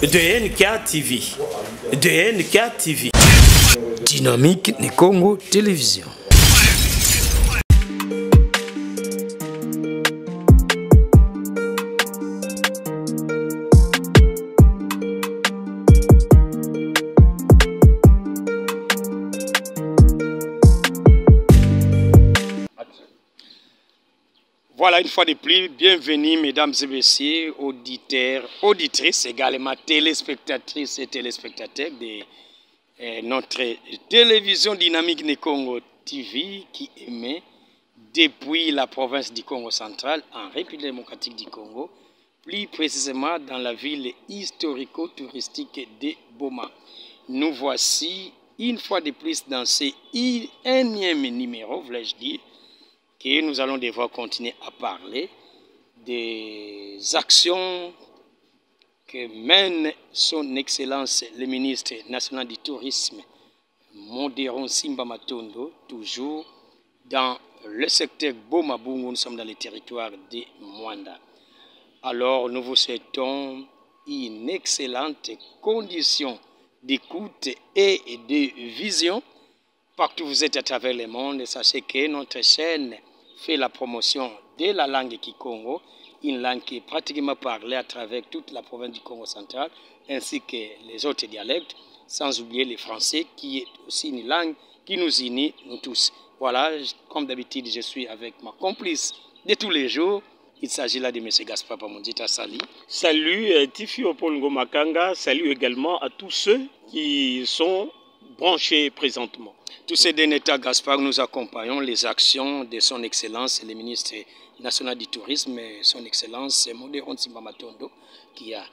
DNK TV. DNK TV. Dynamique ni Congo Télévision. Voilà, une fois de plus, bienvenue mesdames et messieurs, auditeurs, auditrices, également téléspectatrices et téléspectateurs de notre télévision dynamique du Congo TV qui émet depuis la province du Congo central en République démocratique du Congo, plus précisément dans la ville historico-touristique de Boma. Nous voici une fois de plus dans ce énième numéro, voulais-je dire, que nous allons devoir continuer à parler des actions que mène son Excellence le ministre national du Tourisme, Modéron Simba Matondo, toujours dans le secteur Boma-Bungu, nous sommes dans le territoire de Mwanda. Alors nous vous souhaitons une excellente condition d'écoute et de vision. Partout où vous êtes à travers le monde, sachez que notre chaîne fait la promotion de la langue Kikongo, une langue qui est pratiquement parlée à travers toute la province du Congo central, ainsi que les autres dialectes, sans oublier le français, qui est aussi une langue qui nous unit, nous tous. Voilà, comme d'habitude, je suis avec ma complice de tous les jours. Il s'agit là de M. Gaspard Pamondita Sali. Salut Tifi Opolongo Makanga, salut également à tous ceux qui sont branchés présentement. Tous ces deux États, Gaspard, nous accompagnons les actions de son Excellence, le ministre national du Tourisme, son Excellence Modéron Simba Matondo, qui a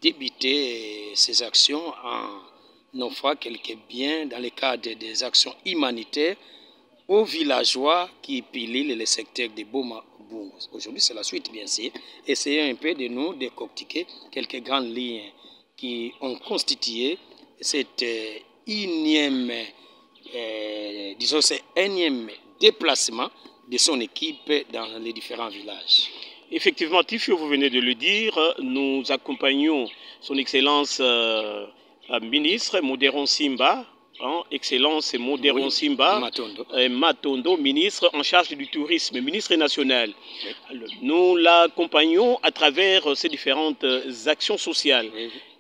débuté ses actions en offrant quelques biens dans le cadre des actions humanitaires aux villageois qui pilent le secteur de Boma-Bungu. Aujourd'hui, c'est la suite, bien sûr. Essayons un peu de nous décortiquer quelques grandes lignes qui ont constitué cette énième déplacement de son équipe dans les différents villages. Effectivement, Tifio, vous venez de le dire, nous accompagnons son Excellence ministre Modéron Simba, Excellence Modéron Simba Matondo, ministre en charge du tourisme, ministre national. Alors, nous l'accompagnons à travers ces différentes actions sociales.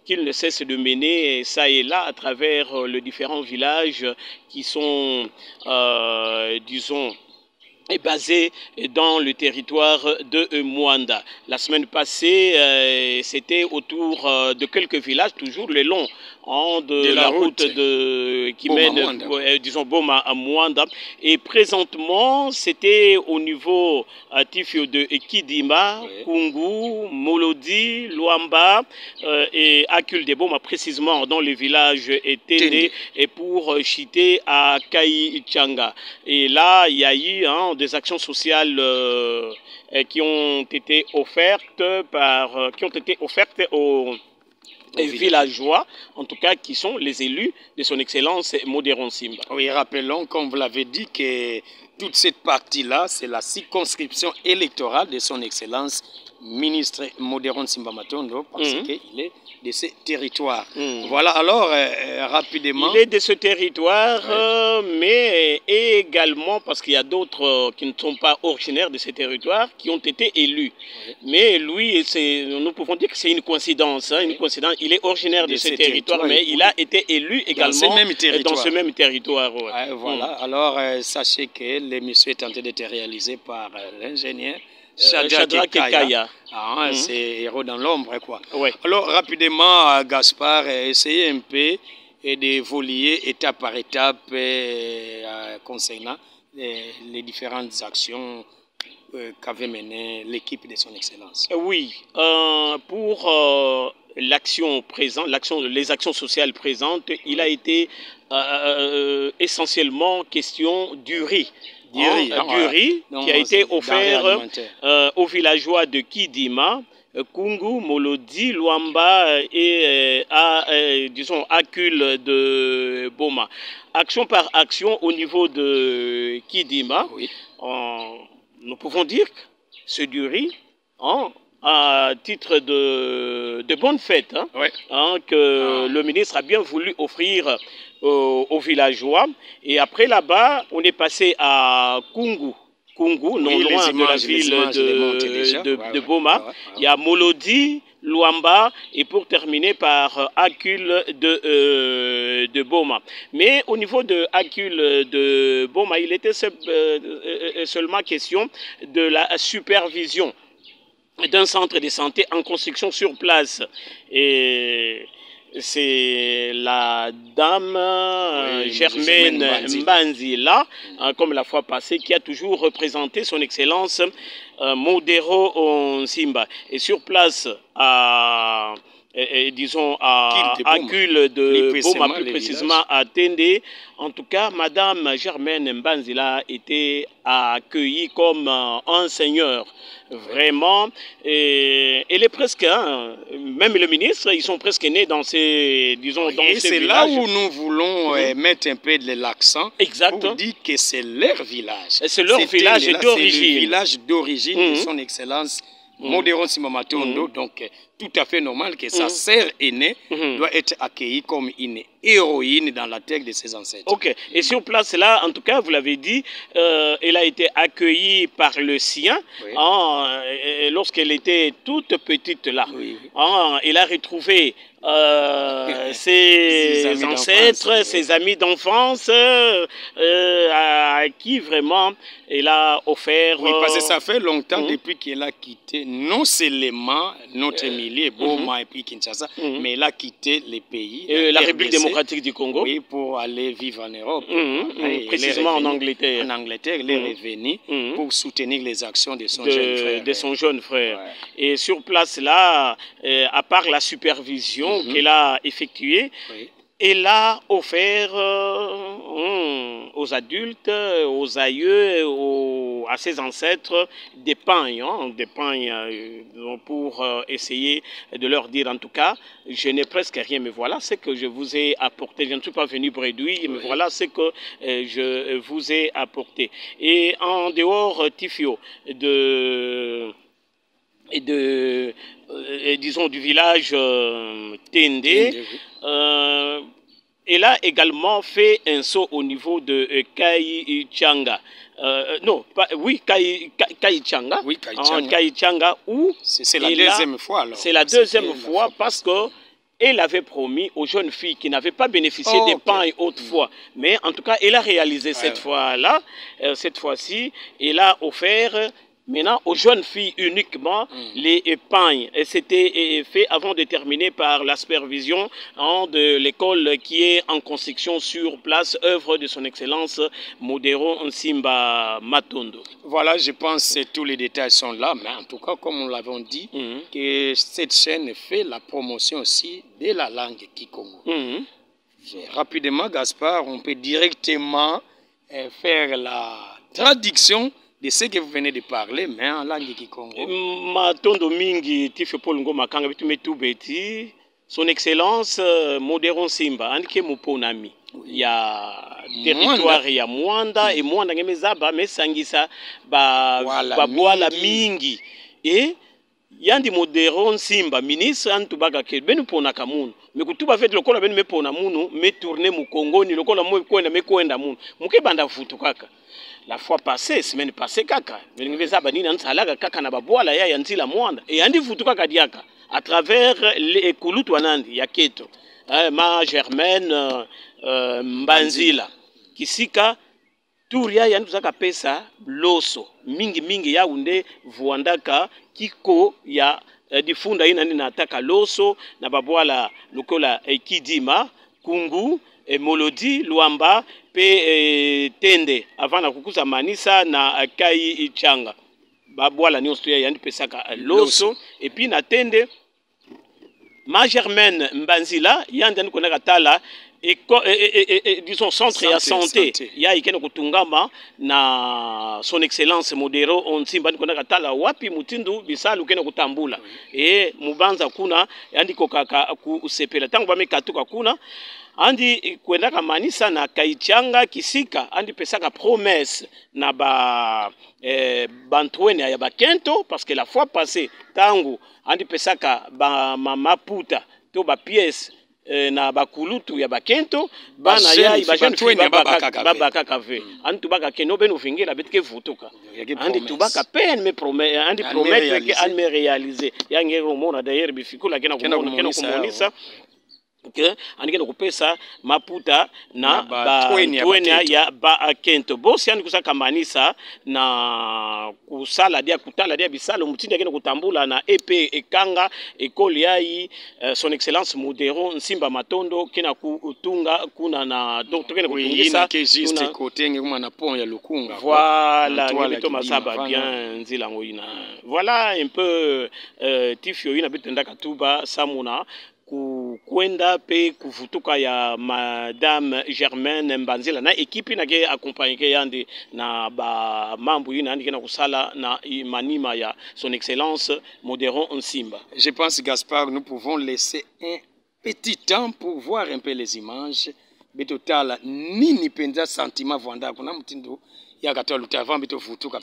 Qu'il ne cesse de mener ça et là à travers les différents villages qui sont, disons, basés dans le territoire de Mwanda. La semaine passée, c'était autour de quelques villages, toujours le long de la route qui mène, disons, Boma à Mwanda. Et présentement, c'était au niveau Tifio de Kidima, Kungu, Molodi, Luamba et Akul de Boma, précisément dans le village Tende, et pour Chité à Kaïchanga. Et là, il y a eu des actions sociales qui ont été offertes aux villageois, en tout cas qui sont les élus de son Excellence Modéron Simba. Oui, rappelons, comme vous l'avez dit, que toute cette partie-là, c'est la circonscription électorale de son Excellence ministre Modéron Simba Matondo, parce qu'il est de ce territoire. Voilà, alors, rapidement... Il est de ce territoire, mais également parce qu'il y a d'autres qui ne sont pas originaires de ce territoire, qui ont été élus. Mais lui, nous pouvons dire que c'est une coïncidence. Une coïncidence. Il est originaire de ce territoire, mais il a été élu également dans ce même territoire. Voilà, alors, sachez que l'émission est en train d'être réalisée par l'ingénieur Shadrach Kekaya. C'est héros dans l'ombre, quoi. Alors, rapidement, Gaspard, essayez un peu d'évoluer étape par étape concernant les différentes actions qu'avait menées l'équipe de son Excellence. Oui, pour l'action présente, les actions sociales présentes, il a été essentiellement question du riz. Du riz qui a été offert aux villageois de Kidima, Kungu, Molodi, Luamba et disons Akul de Boma. Action par action au niveau de Kidima, nous pouvons dire que c'est du riz à titre de bonne fête que le ministre a bien voulu offrir aux villageois. Et après là-bas, on est passé à Kungu, non loin de la ville de Boma. Il y a Molodi, Luamba, et pour terminer par Akul de Boma. Mais au niveau de Akul de Boma, il était seulement question de la supervision d'un centre de santé en construction sur place. Et c'est la dame Germaine Mbanzila, comme la fois passée, qui a toujours représenté son excellence Modero Nsimba. Et sur place, disons à Akul de Boma, plus précisément à Tende, en tout cas, Madame Germaine Mbanzila était accueillie comme un seigneur. Vraiment, elle est presque, même le ministre, ils sont presque nés dans ces, disons, dans ces villages. Et c'est là où nous voulons mettre un peu de l'accent pour dire que c'est leur village. C'est leur village d'origine. C'est le village d'origine de son excellence Modero Nsimba Matondo, donc tout à fait normal que sa sœur aînée doit être accueillie comme une héroïne dans la terre de ses ancêtres. Ok, et sur place là, en tout cas, vous l'avez dit, elle a été accueillie par le sien lorsqu'elle était toute petite là. Elle a retrouvé ses ancêtres, ses amis d'enfance, à qui vraiment elle a offert... Oui, parce que ça fait longtemps depuis qu'elle a quitté non seulement notre milieu, Boma et puis Kinshasa, mais elle a quitté les pays. La République démocratique du Congo. Oui, pour aller vivre en Europe. Précisément en Angleterre. En Angleterre, elle est revenue pour soutenir les actions de son jeune frère. Et sur place là, à part la supervision qu'elle a effectuée, elle a offert aux adultes, aux aïeux, à ses ancêtres des pains, pour essayer de leur dire en tout cas, je n'ai presque rien, mais voilà ce que je vous ai apporté. Je ne suis pas venu bredouille, mais voilà ce que je vous ai apporté. Et en dehors, Tifio, disons du village Tende, elle a également fait un saut au niveau de Kaichanga. Kaichanga. Oui, Kaichanga, où c'est la deuxième fois. Alors. C'est la deuxième fois parce que elle avait promis aux jeunes filles qui n'avaient pas bénéficié des pains et autres fois. Mais en tout cas, elle a réalisé cette fois-là, cette fois-ci, elle a offert maintenant aux jeunes filles uniquement les pains. Et c'était fait avant de terminer par la supervision de l'école qui est en construction sur place, œuvre de son excellence Modero Nsimba Matondo. Voilà, je pense que tous les détails sont là, mais en tout cas, comme nous l'avons dit, que cette chaîne fait la promotion aussi de la langue Kikongo. Rapidement, Gaspard, on peut directement faire la traduction de ce que vous venez de parler, mais en langue Kikongo. Matondo mingi tife Paul Ngoma kanga bitu metubeti son excellence Modero Nsimba andike muponami ya territoire ya Mwanda et Mwanda ngemezaba mesangisa bwala mingi et yandi Modero Nsimba ministre antubaka ke benu pona kamunu mekutuba fait lokola benu mepona munu me tourner mu Congo ni lokola mo kwenda munu mukebanda futu kaka. La fois passée, semaine passée, kaka, kaka na babwala ya yanzila Mwanda et andi futu kaka diaka à travers les kulutu anandi ya keto ma Germaine Mbanzila kisika turia yandu zaka pesa loso mingi ya unde vuandaka kiko ya difunda ina nina ataka loso na babwala lokola Kidima Kungu Molodi Luamba pe Tende avant na kukuza Manisa na Kaichanga babwala ni ostoya yandi pesaka loso et puis na Tende ma Germaine Mbanzila yandi konaka tala disons centre ya santé ya ikene kutungama na son excellence modero onsimba ndikona katala wapi mutindu bisalu kene kutambula mubanza kuna andiko kaka kusepela tangu bamekatuka kuna andi kwendaka manisa na kaichanga kisika andi pesaka promesse na bantwene ya bakento parce que la fois passée tangu andi pesaka maputa to ba pièce na bakulutu ya bakento bana ya ibajani babaka kave andi tubaka keno beno vingela betike vutuka andi tubaka pen me promet andi promettre que an me réaliser ya ngero mona d'ailleurs bifikula kena kumonisa que andikenda kupesa maputa na batwenya ya bakento bosi andi kusaka manisa na kusala dia kutala dia bisalo mutindi akenda kutambula na EP ekanga ekoli yayi son excellence modero nsimba matondo kena kutunga kuna na docteur kena kutungisa juste côté nguma na pont ya lukunga voilà ngito masaba bien nzila ngoina voilà un peu tifio ina bitenda katuba samuna kwenda pe kuvutuka ya madame Germaine Mbanzila na ekipi na ke accompagner yandi na ba mambu yina andi na kusala na manima ya son excellence Modéron Nsimba. Je pense Gaspard, nous pouvons laisser un petit temps pour voir un peu les images. Betotala nini penza sentiment vanda kuna mtindo avant de vutuka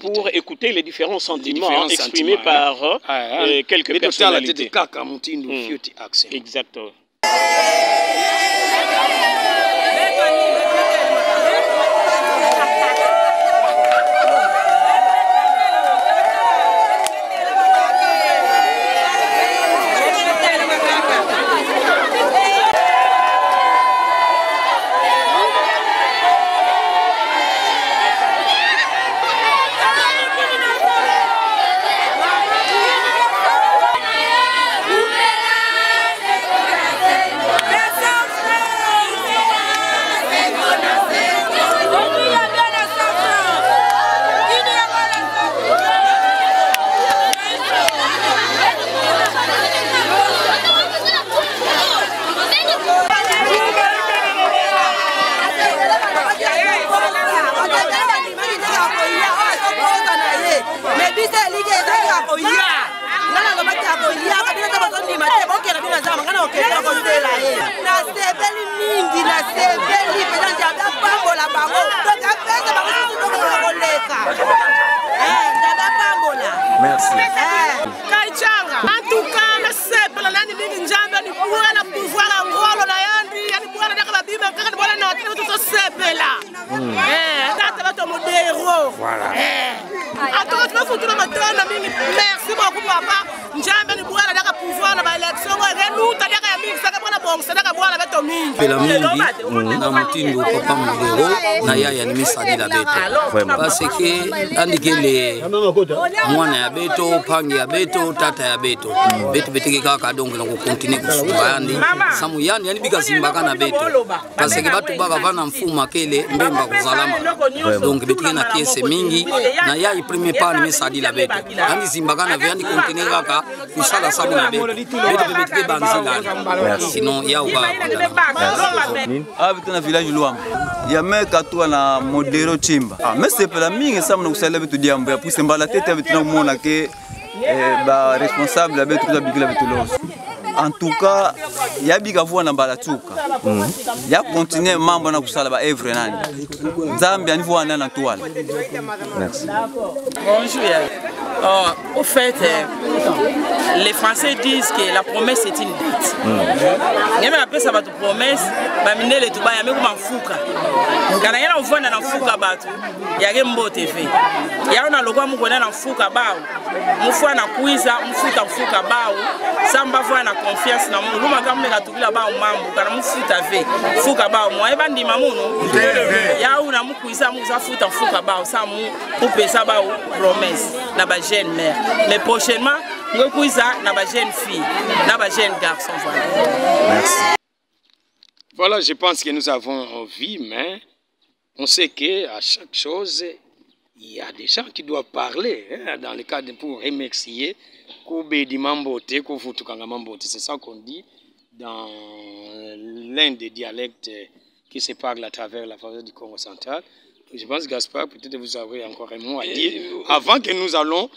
pour écouter les différents sentiments exprimés par quelques personnalités. Exactement. Merci. Kaichanga. En tout cas, le seul la nani ni njamba ni pour la pouvoir la ngolo la yandi, yani pour la daka bima kaka bola na tout to sepela. Tata bato modero. Voilà. Attends, tu vas foutre ma tonne mingi. Merci beaucoup papa. Njamba ni pour la daka pouvoir la élection renu ta daka ya mingi saka bona bon sadaka bola bato mingi. Pela mingi na mutindo papa modero na yaya ni misadi la beto. Parce que andikele mwana ya beto, pangi ya beto, tata ya beto. Beto beteke kaka donc na continue kusuba yandi. Samu yandi yani bika simbaka na beto. Parce que batu baka vana mfuma kele mbemba kuzalama. Donc beteke na pièce mingi na yai premier pas ni misadi la beto. Andi simbaka na yandi continue kaka kusala samu na beto. Beto beteke banzila. Sinon ya uba. Ah beto na village Luam. Ya meka tu na modero chimba. Ah mais c'est pas la mingi samu na kusala beto diambo ya puise mbala tete beto na mona ke ba responsable abetu kuza bigila betu los. En tout cas, ya biga vua na balatuka. Ya continuer mambo na kusala ba evre nani. Zambia ni vua na toile. Merci. Bonjour. Au fait, les Français disent que la promesse est une dette. Nyama appelle ça votre promesse, ba minele tuba ya meku mafuka. Kana yana uvanda na fuka batu, ya gembo TV. Ya ona logwa muko na fuka bao. Mufua na kuiza, mfuka bao. Samba vua na confiance na mungu. Luma kama meka tukila bao mambo, kana mfuta ve. Fuka bao, mwa eba ndima munu. Ya una mukuiza, mukuza fuka bao. Sa mu upesa bao promesse. Na ba jeune mère. Mais prochainement, nous kuiza na ba jeune fille, na ba jeune garçon. Merci. Voilà, je pense que nous avons vu, mais on sait qu'à chaque chose, il y a des gens qui doivent parler, hein, dans le cadre pour remercier. C'est ça qu'on dit dans l'un des dialectes qui se parlent à travers la forêt du Congo central. Je pense, Gaspard, peut-être vous avez encore un mot à dire avant que nous allons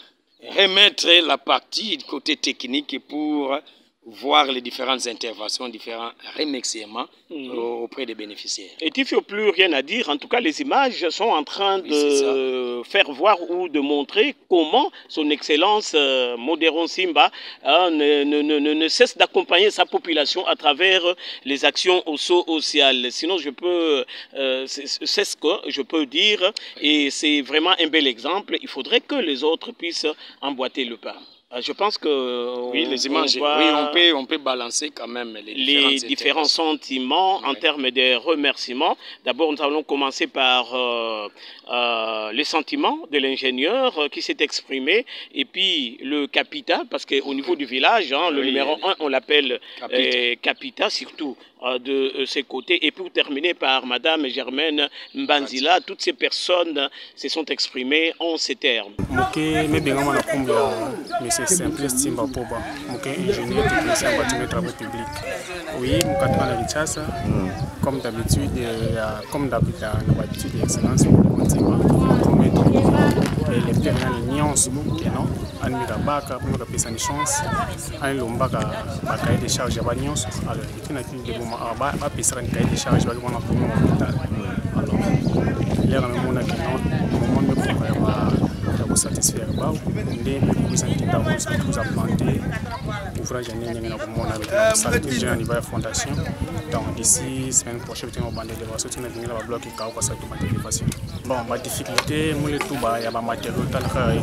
remettre la partie du côté technique pour voir les différentes interventions, différents remerciements auprès des bénéficiaires. Et il ne faut plus rien à dire. En tout cas, les images sont en train de faire voir ou de montrer comment son Excellence Modéron Simba ne cesse d'accompagner sa population à travers les actions sociales. Sinon, c'est ce que je peux dire. Et c'est vraiment un bel exemple. Il faudrait que les autres puissent emboîter le pas. Je pense que oui, les images, on peut balancer quand même les différents sentiments en termes de remerciements. D'abord, nous allons commencer par les sentiments de l'ingénieur qui s'est exprimé, et puis le capita, parce qu'au niveau du village, le numéro 1, on l'appelle capita, surtout de ses côtés, et pour terminer par Madame Germaine Mbanzila. Toutes ces personnes se sont exprimées en ces termes. C'est Simplice Simba Poba, ingénieur technicien bâtiment travaux publics. Oui, comme d'habitude, l'excellence, les nuances, une chance, des charges à nuance, alors satisfaire ouvrage avec la fondation. Donc d'ici semaine prochaine, on va le bloc bon, ma difficulté, moi le tout il y a des matériaux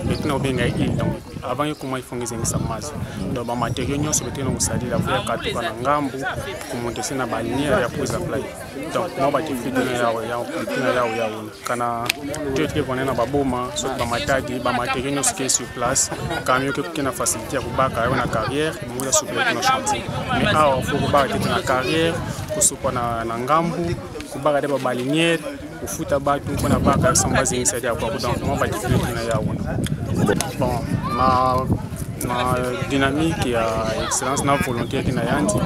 maintenant donc avant comment ils font les masse. Donc ma matériaux nous c'est maintenant ça dit la vraie carte pour ngambu commenter ça na bannière ya pose apply. Donc moi ba difficulté ya kana tout qu'on est na baboma soit ba matadi ba matériaux nous qui est sur place quand mieux que na facilité pour baka na carrière moi la souple na chantier. Mais alors faut que baka na carrière pour ce qu'on a na ngambu pour baka ba balinière au foot à bas tout qu'on a baka sans base initiale à quoi donc moi ba difficulté na ya bon ma dynamique et excellence na volonté qui na yanti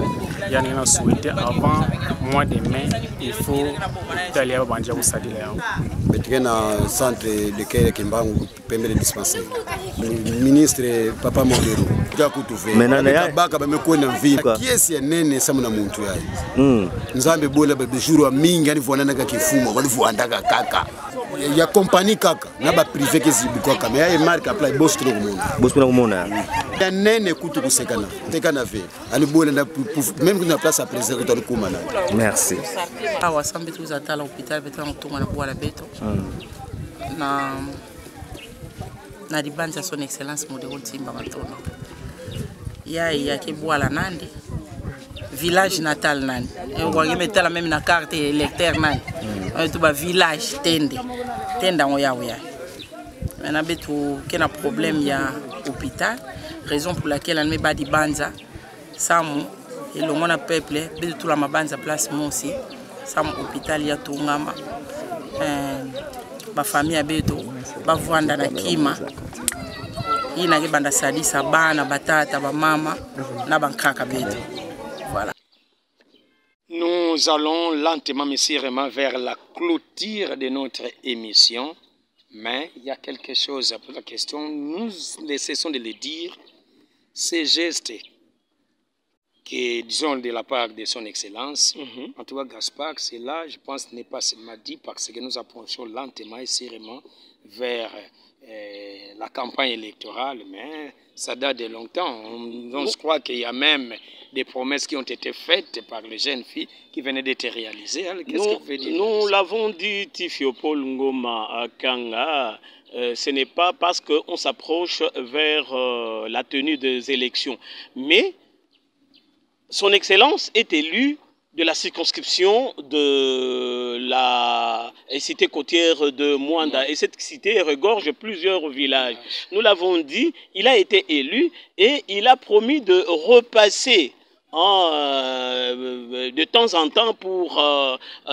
yani na souhaité avant mois de mai il faut d'aller à banja usadile yao betike na centre de care Kimbangu pembele dispensaire ministre Papa Modero ja kutuve menana ya baka bamekuwa mvi kiesi nene samu na muntu yayi nzambe bola ba jour mingi ani vonana ka kifumo walivuandaka kaka ya compagnie kaka na ba privé ke zibiko kama ya marque apply boss trop kumona ya nene kutu kusekana tekana ve ani bola na même que na place à président to kuma na merci awa sambe tous à l'hôpital beton to na boala beto na dibanza son excellence Modéron Simba Matondo ya ke boala nandi village natal nani on va mettre la même na carte électeur nani tout ba village tenda oya maintenant betu kena problème ya hôpital raison pour laquelle on met ba di banza samu et le monde peuple betu tout la mabanza place monsi samu hôpital ya tungama ba famille betu ba vanda na kima ina ke banda sadisa bana batata ba mama na bankaka betu. Voilà. Nous allons lentement, mais sûrement, vers la clôture de notre émission. Mais il y a quelque chose à poser la question. Nous ne cessons de le dire. Ces gestes que, disons, de la part de son excellence, en tout cas, Gaspard, cela, je pense, n'est pas seulement dit parce que nous approchons lentement et sûrement vers la campagne électorale, mais ça date de longtemps. On se croit qu'il y a même des promesses qui ont été faites par les jeunes filles qui venaient d'être réalisées. Qu'est-ce que vous voulez dire? Nous l'avons dit, Tifio-Paul Ngoma à Kanga, ce n'est pas parce qu'on s'approche vers la tenue des élections. Mais son Excellence est élu de la circonscription de la cité côtière de Mwanda. Et cette cité regorge plusieurs villages. Nous l'avons dit, il a été élu et il a promis de repasser de temps en temps pour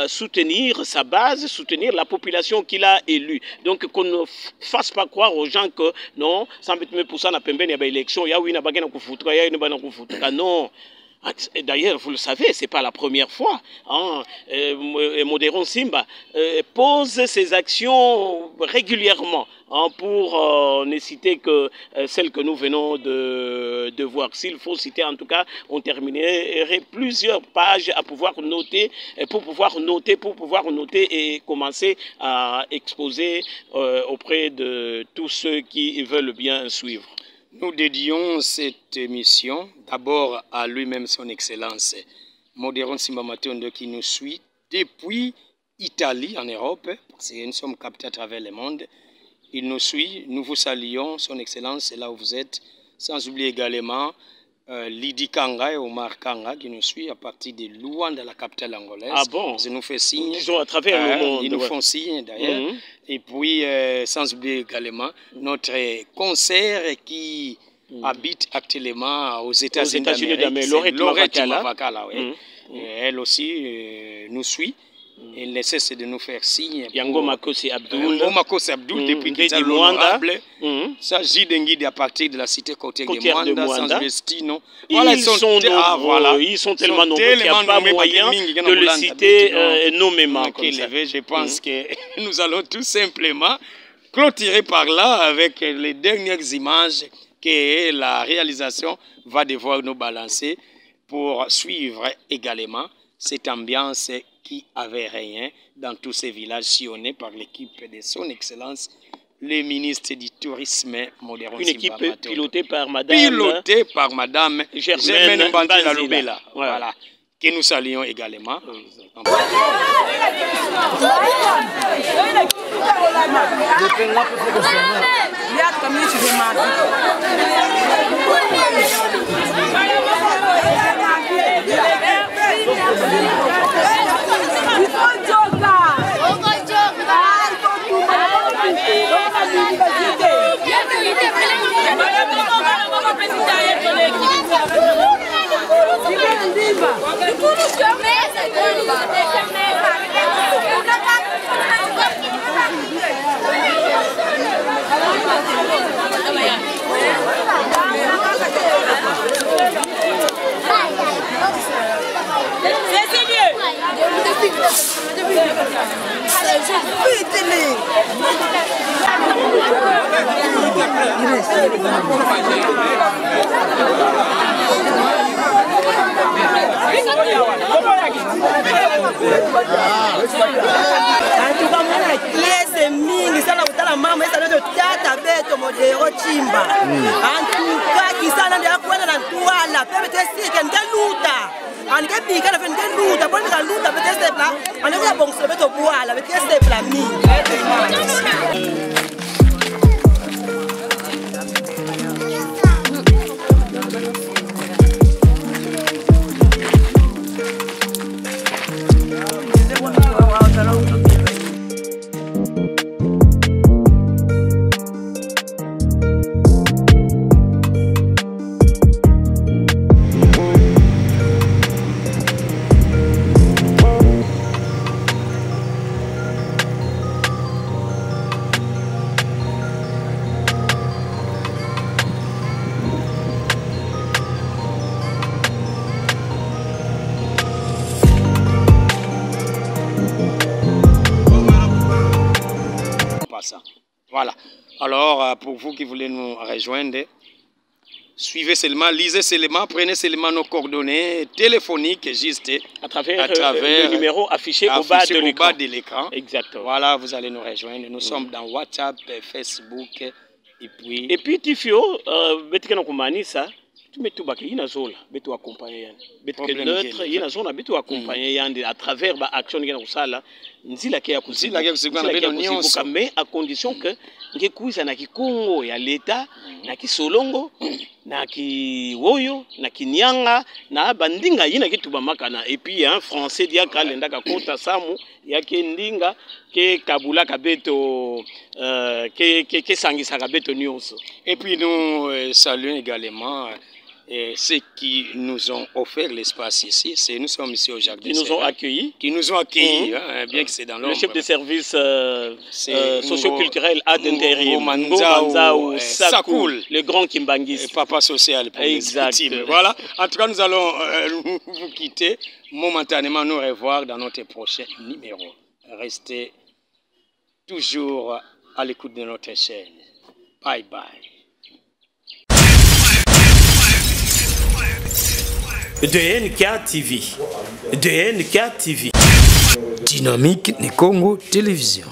soutenir sa base, soutenir la population qu'il a élue. Donc qu'on ne fasse pas croire aux gens que non, ça me pour ça n'a pas une élection, il y a une baguette à non. D'ailleurs, vous le savez, c'est pas la première fois. Hein, Modéron Simba pose ses actions régulièrement, hein, pour ne citer que celle que nous venons de voir. S'il faut citer, en tout cas, on terminerait plusieurs pages à pouvoir noter, pour pouvoir noter et commencer à exposer auprès de tous ceux qui veulent bien suivre. Nous dédions cette émission d'abord à lui-même, son Excellence, Modéron Simba Matondo, qui nous suit depuis Italie, en Europe, parce que nous sommes captés à travers le monde. Il nous suit, nous vous saluons, son Excellence, c'est là où vous êtes. Sans oublier également Lydie Kanga et Omar Kanga, qui nous suit à partir de Luanda, la capitale angolaise. Ah bon? Ils nous font signe. Ils sont à travers le monde. Ils nous font signe, d'ailleurs. Et puis, sans oublier également notre concert qui habite actuellement aux États-Unis d'Amérique. Lorette Mavakala, oui. Elle aussi nous suit. Elle ne cesse de nous faire signe. Yango Makosi Abdoul. Yango Makosi Abdoul, depuis qu'il est l'honorable. S'agit d'un guide à partir de la cité côtière de Mwanda, sans Vestino. Voilà, ils sont nombreux. Ils sont tellement nombreux qu'il n'y a pas moyen de le citer nommément. Je pense que nous allons tout simplement clôturer par là avec les dernières images que la réalisation va devoir nous balancer pour suivre également cette ambiance qui avait rien dans tous ces villages sillonnés par l'équipe de son Excellence, le ministre du Tourisme, Modéron Simba Une Matondo. équipe pilotée par Madame Germaine Mbandila Lubela. Voilà. Que nous saluons également. mingi sana kutala mama esa ndio tata beto modero chimba antuka kisana ndio kwenda na tuala pepe tesike ndeluta anike bika na fe ndeluta bona ndeluta bete stepla anike bongso beto buala bete stepla mingi. Voilà. Alors, pour vous qui voulez nous rejoindre, suivez seulement, lisez seulement, prenez seulement nos coordonnées téléphoniques juste à travers le numéro affiché au bas de l'écran. Exactement. Voilà, vous allez nous rejoindre. Nous sommes dans WhatsApp, Facebook et puis Tifio, betikana kumanisa tumetu baki ina zola betu accompagner yani betu neutre ina zona betu accompagner yani à travers ba action ngena kusala nzila ke ya kuzila kusikana beto nyonso mais à condition que ngekuisa na kikongo ya leta na kisolongo na kiwoyo na kinyanga na bandinga yina kitu bamakana et puis un français dia kalenda ka kota samu ya kendinga ke kabula kabeto ke sangisa kabeto nyonso. Et puis nous saluons également Et ceux qui nous ont offert l'espace ici, nous sommes ici au jardin. Qui nous ont accueillis. Qui nous ont accueillis, bien que c'est dans l'ombre. Le chef de service socio-culturel ad intérim, Manzao Sakoul, le grand Kimbangis. Papa social pour exact. Les victimes. Voilà. En tout cas, nous allons vous quitter momentanément, nous revoir dans notre prochain numéro. Restez toujours à l'écoute de notre chaîne. Bye bye. DNK TV. DNK TV. Dynamique Congo Télévision.